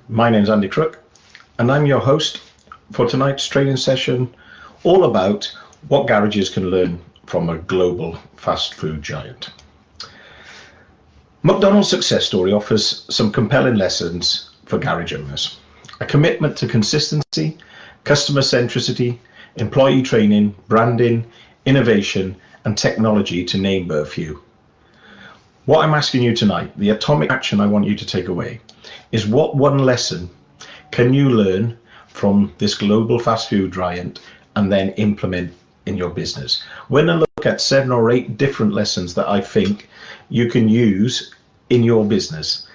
My name's Andy Crook, and I'm your host for tonight's training session, all about what garages can learn from a global fast food giant. McDonald's success story offers some compelling lessons for garage owners. A commitment to consistency, customer centricity, employee training, branding, innovation, and technology, to name but a few. What I'm asking you tonight, the atomic action I want you to take away, is what one lesson can you learn from this global fast food giant and then implement in your business? We're going to look at 7 or 8 different lessons that I think you can use in your business.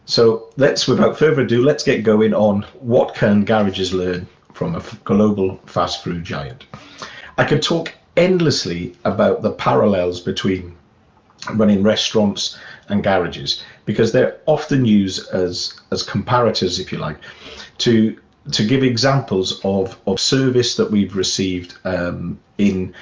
So without further ado, let's get going on what can garages learn from a global fast food giant. I could talk endlessly about the parallels between running restaurants and garages, because they're often used as comparators, if you like, to give examples of service that we've received in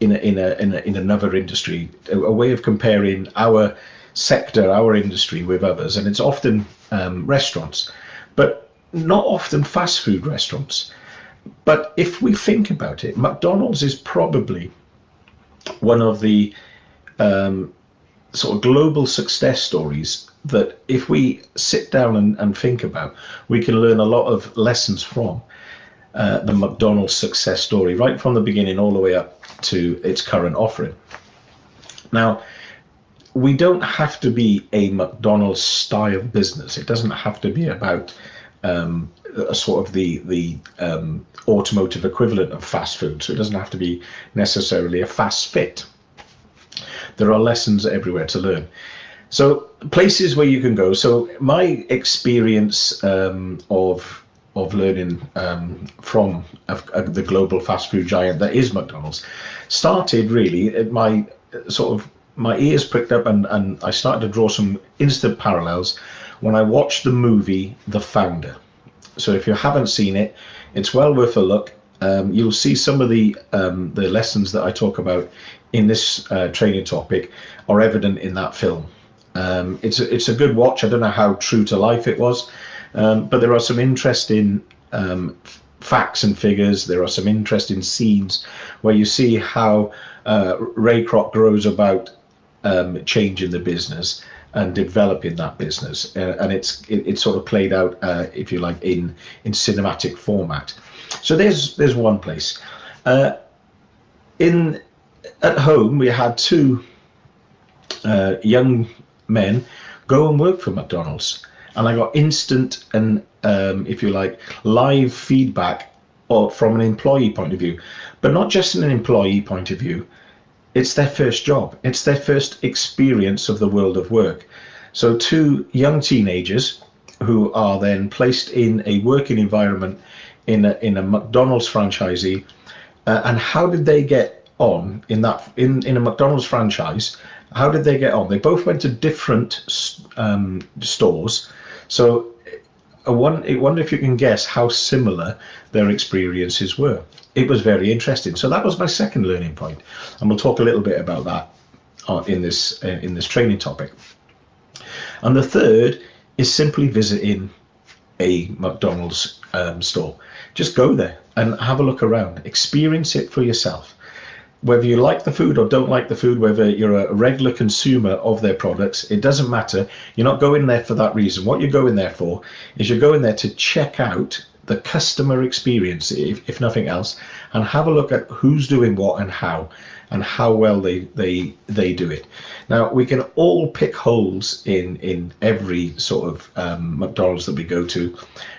another industry, a way of comparing our sector, our industry, with others. And it's often restaurants, but not often fast food restaurants. But if we think about it, McDonald's is probably one of the sort of global success stories that, if we sit down and think about, we can learn a lot of lessons from the McDonald's success story, right from the beginning all the way up to its current offering. Now, we don't have to be a McDonald's style business. It doesn't have to be about a sort of the automotive equivalent of fast food. So it doesn't have to be necessarily a fast fit. There are lessons everywhere to learn. So places where you can go. So my experience of learning from the global fast food giant that is McDonald's started really at my ears pricked up, and I started to draw some instant parallels when I watched the movie The Founder. So if you haven't seen it, it's well worth a look. You'll see some of the lessons that I talk about in this training topic are evident in that film. It's a good watch. I don't know how true to life it was, but there are some interesting facts and figures. There are some interesting scenes where you see how Ray Kroc grows about changing the business and developing that business, and it's sort of played out, if you like, in cinematic format. So there's one place. At home, we had 2 young men go and work for McDonald's, and I got instant and, if you like, live feedback from an employee point of view, but not just in an employee point of view. It's their first job. It's their first experience of the world of work. So 2 young teenagers who are then placed in a working environment in a McDonald's franchisee, and how did they get on in a McDonald's franchise? How did they get on? They both went to different stores. So I wonder if you can guess how similar their experiences were. It was very interesting. So that was my second learning point, and we'll talk a little bit about that in this training topic. And the third is simply visiting a McDonald's store. Just go there and have a look around, experience it for yourself. Whether you like the food or don't like the food, whether you're a regular consumer of their products, it doesn't matter. You're not going there for that reason. What you're going there for is you're going there to check out the customer experience, if nothing else, and have a look at who's doing what and how well they do it. Now, we can all pick holes in every sort of McDonald's that we go to.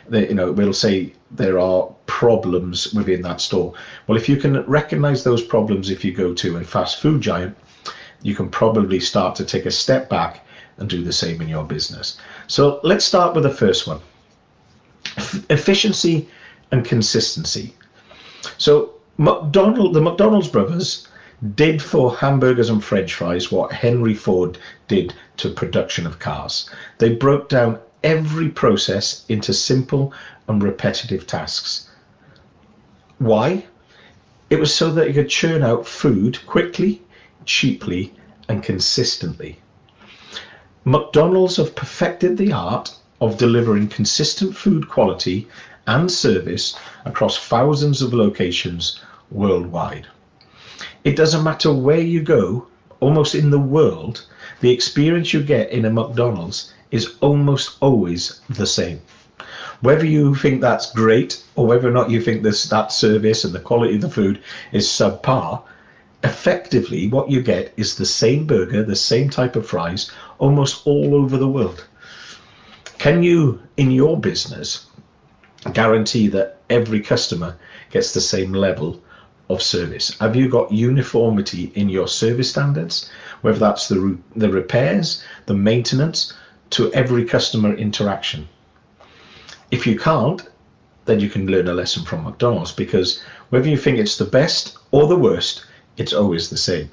We'll say there are problems within that store. Well, if you can recognize those problems, if you go to a fast food giant, you can probably start to take a step back and do the same in your business. So let's start with the first one. Efficiency and consistency. So the McDonald's brothers did for hamburgers and French fries what Henry Ford did to production of cars. They broke down every process into simple and repetitive tasks. Why? It was so that you could churn out food quickly, cheaply, and consistently. McDonald's have perfected the art of delivering consistent food quality and service across thousands of locations worldwide. It doesn't matter where you go, almost in the world, the experience you get in a McDonald's is almost always the same. Whether you think that's great or whether or not you think that service and the quality of the food is subpar, effectively what you get is the same burger, the same type of fries, almost all over the world. Can you, in your business, guarantee that every customer gets the same level of service? Have you got uniformity in your service standards, whether that's the repairs, the maintenance, to every customer interaction? If you can't, then you can learn a lesson from McDonald's, because whether you think it's the best or the worst, it's always the same.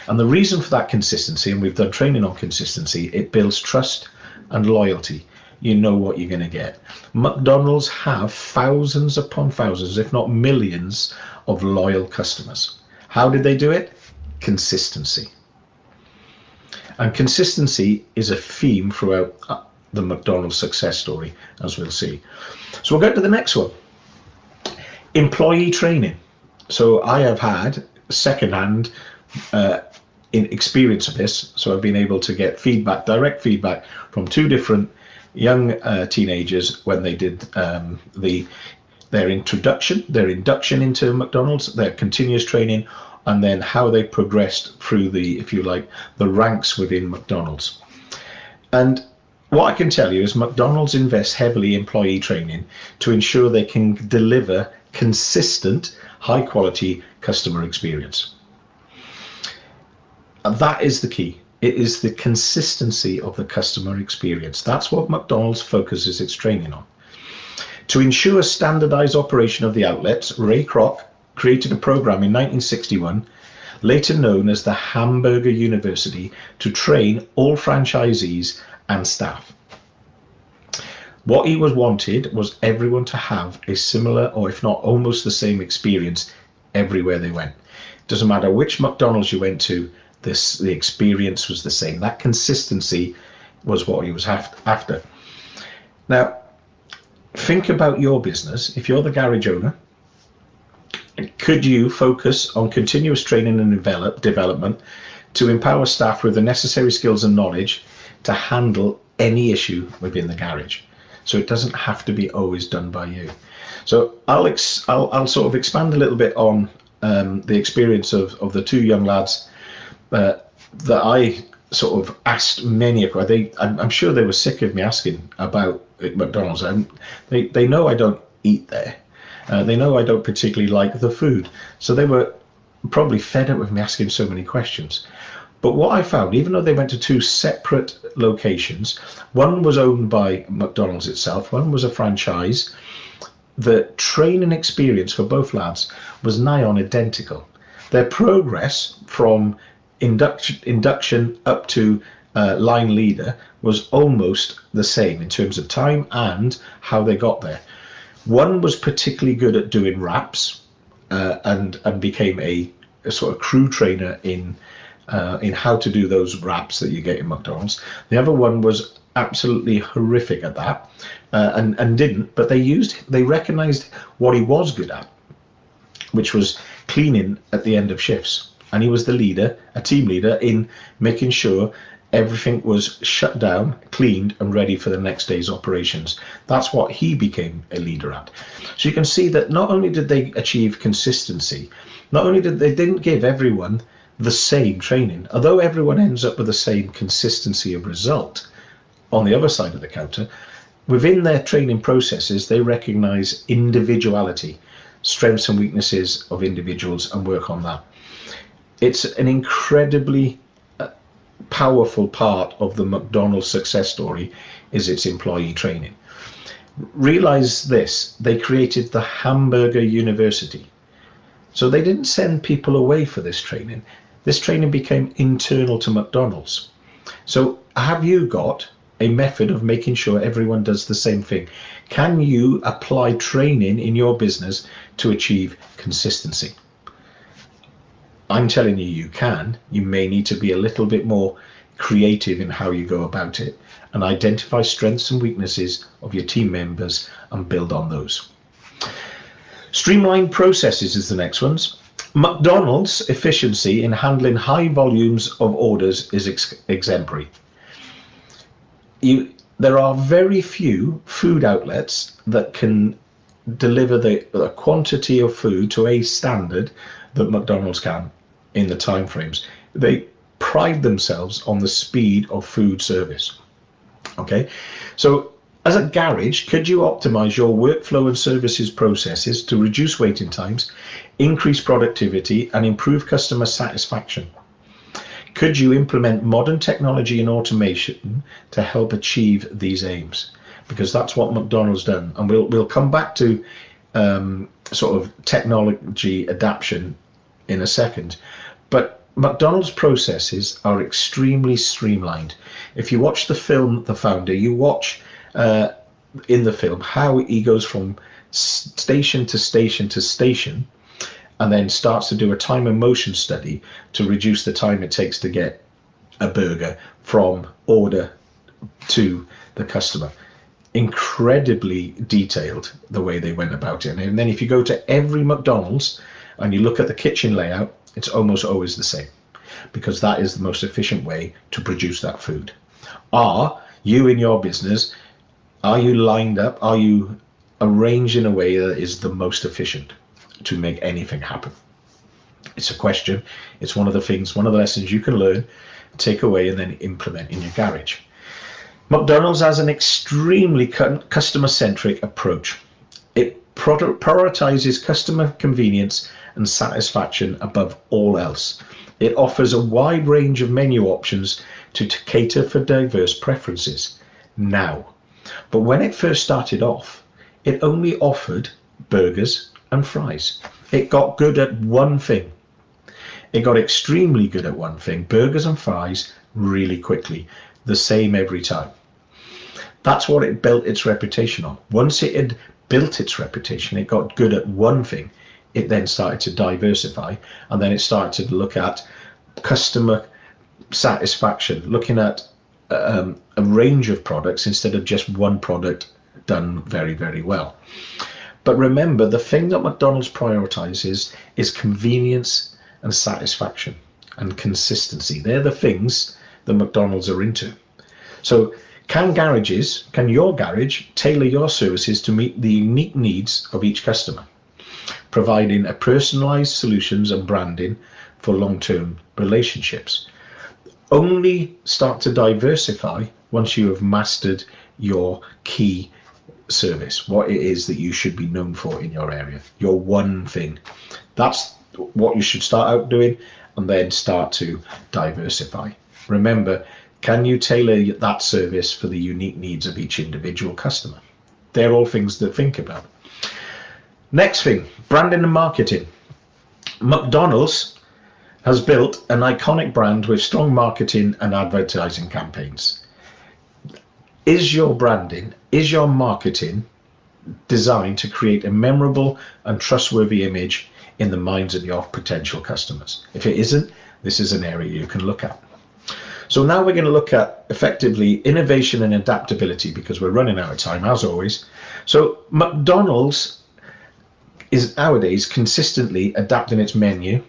And the reason for that consistency, and we've done training on consistency, it builds trust and loyalty. You know what you're going to get. McDonald's have thousands upon thousands, if not millions, of loyal customers. How did they do it? Consistency. And consistency is a theme throughout the McDonald's success story, as we'll see. So we'll go to the next one. Employee training. So I have had secondhand experience of this. So I've been able to get feedback, direct feedback from two different young teenagers when they did their induction into McDonald's, their continuous training, and then how they progressed through the, if you like, the ranks within McDonald's. And what I can tell you is McDonald's invests heavily in employee training to ensure they can deliver consistent, high quality customer experience. And that is the key. It is the consistency of the customer experience. That's what McDonald's focuses its training on. To ensure standardized operation of the outlets, Ray Kroc created a program in 1961, later known as the Hamburger University, to train all franchisees and staff. What he wanted was everyone to have a similar, or if not almost the same experience everywhere they went. Doesn't matter which McDonald's you went to, the experience was the same. That consistency was what he was after. Now, think about your business. If you're the garage owner, could you focus on continuous training and development to empower staff with the necessary skills and knowledge to handle any issue within the garage? So it doesn't have to be always done by you. So I'll sort of expand a little bit on the experience of the two young lads that I sort of asked many. I'm sure they were sick of me asking about McDonald's. They know I don't eat there. They know I don't particularly like the food. So they were probably fed up with me asking so many questions. But what I found, even though they went to two separate locations, one was owned by McDonald's itself, one was a franchise, the training experience for both lads was nigh on identical. Their progress from induction up to line leader was almost the same in terms of time and how they got there. One was particularly good at doing wraps and became a sort of crew trainer in how to do those wraps that you get in McDonald's. The other one was absolutely horrific at that and didn't, but they recognized what he was good at, which was cleaning at the end of shifts. And he was the leader, a team leader, in making sure everything was shut down, cleaned, and ready for the next day's operations. That's what he became a leader at. So you can see that not only did they achieve consistency, not only they didn't give everyone the same training, although everyone ends up with the same consistency of result on the other side of the counter, within their training processes, they recognize individuality, strengths and weaknesses of individuals, and work on that. It's an incredibly powerful part of the McDonald's success story is its employee training. Realize this, they created the Hamburger University. So they didn't send people away for this training. This training became internal to McDonald's. So have you got a method of making sure everyone does the same thing? Can you apply training in your business to achieve consistency? I'm telling you, you can. You may need to be a little bit more creative in how you go about it, and identify strengths and weaknesses of your team members and build on those. Streamlined processes is the next one. McDonald's efficiency in handling high volumes of orders is exemplary. There are very few food outlets that can deliver the quantity of food to a standard that McDonald's can in the time frames. They pride themselves on the speed of food service. Okay, so as a garage, could you optimize your workflow and services processes to reduce waiting times, increase productivity, and improve customer satisfaction? Could you implement modern technology and automation to help achieve these aims? Because that's what McDonald's done, and we'll come back to sort of technology adaptation in a second. But McDonald's processes are extremely streamlined. If you watch the film The Founder, you watch in the film how he goes from station to station to station, and then starts to do a time and motion study to reduce the time it takes to get a burger from order to the customer. Incredibly detailed the way they went about it. And then if you go to every McDonald's and you look at the kitchen layout, it's almost always the same, because that is the most efficient way to produce that food. Are you in your business, are you lined up, are you arranged in a way that is the most efficient to make anything happen? It's a question. It's one of the things, one of the lessons you can learn, take away, and then implement in your garage. McDonald's has an extremely customer-centric approach. It prioritizes customer convenience and satisfaction above all else. It offers a wide range of menu options to cater for diverse preferences now. But when it first started off, it only offered burgers and fries. It got good at one thing. It got extremely good at one thing, burgers and fries, really quickly, the same every time. That's what it built its reputation on. Once it had built its reputation, it got good at one thing. It then started to diversify, and then it started to look at customer satisfaction, looking at a range of products instead of just one product done very, very well. But remember, the thing that McDonald's prioritizes is convenience and satisfaction and consistency. They're the things that McDonald's are into. So can your garage tailor your services to meet the unique needs of each customer, providing a personalized solutions and branding for long-term relationships? Only start to diversify once you have mastered your key service, what it is that you should be known for in your area, your one thing. That's what you should start out doing, and then start to diversify. Remember, can you tailor that service for the unique needs of each individual customer? They're all things to think about. Next thing, branding and marketing. McDonald's has built an iconic brand with strong marketing and advertising campaigns. Is your branding, is your marketing designed to create a memorable and trustworthy image in the minds of your potential customers? If it isn't, this is an area you can look at. So now we're going to look at effectively innovation and adaptability, because we're running out of time as always. So McDonald's is nowadays consistently adapting its menu,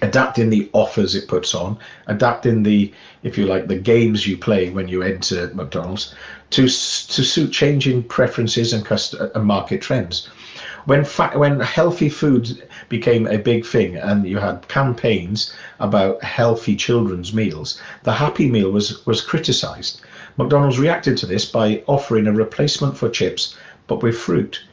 adapting the offers it puts on, adapting the, if you like, the games you play when you enter McDonald's to suit changing preferences and market trends. When healthy food became a big thing and you had campaigns about healthy children's meals, the Happy Meal was criticized. McDonald's reacted to this by offering a replacement for chips, but with fruit.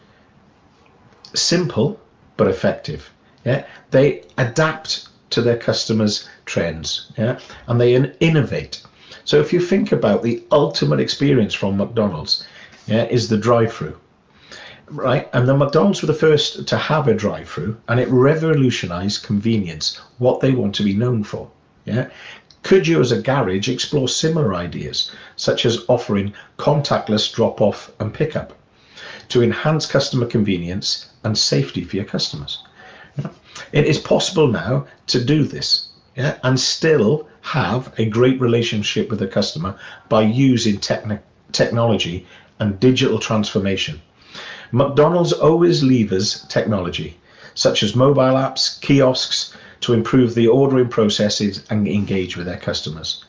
Simple, but effective. Yeah, they adapt to their customers' trends. Yeah, and they innovate. So if you think about the ultimate experience from McDonald's, yeah, is the drive-through. Right, and the McDonald's were the first to have a drive-through, and it revolutionized convenience, what they want to be known for. Yeah, could you as a garage explore similar ideas, such as offering contactless drop-off and pickup to enhance customer convenience and safety for your customers? Yeah. It is possible now to do this, yeah, and still have a great relationship with the customer by using technology and digital transformation. McDonald's always levers technology, such as mobile apps, kiosks, to improve the ordering processes and engage with their customers.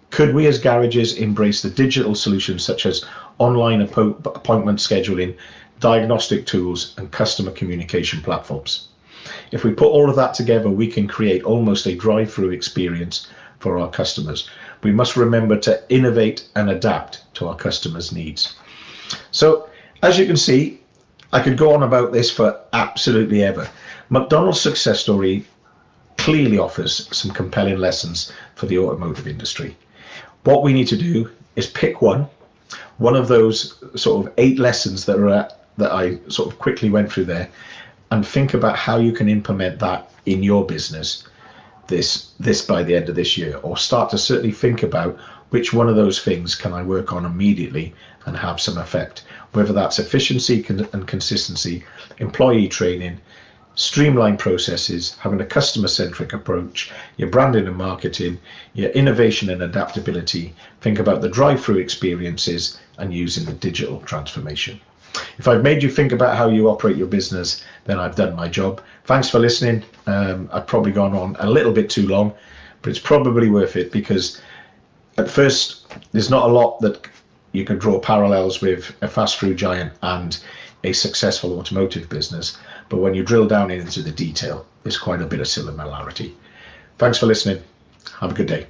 Could we as garages embrace the digital solutions such as online appointment scheduling, diagnostic tools, and customer communication platforms? If we put all of that together, we can create almost a drive-through experience for our customers. We must remember to innovate and adapt to our customers' needs. So, as you can see, I could go on about this for absolutely ever. McDonald's success story clearly offers some compelling lessons for the automotive industry. What we need to do is pick one of those sort of 8 lessons that I sort of quickly went through there, and think about how you can implement that in your business this by the end of this year, or start to certainly think about which one of those things can I work on immediately and have some effect, whether that's efficiency and consistency, employee training, streamlined processes, having a customer-centric approach, your branding and marketing, your innovation and adaptability. Think about the drive-through experiences and using the digital transformation. If I've made you think about how you operate your business, then I've done my job. Thanks for listening. I've probably gone on a little bit too long, but it's probably worth it, because at first there's not a lot that you can draw parallels with a fast food giant and a successful automotive business. But when you drill down into the detail, there's quite a bit of similarity. Thanks for listening. Have a good day.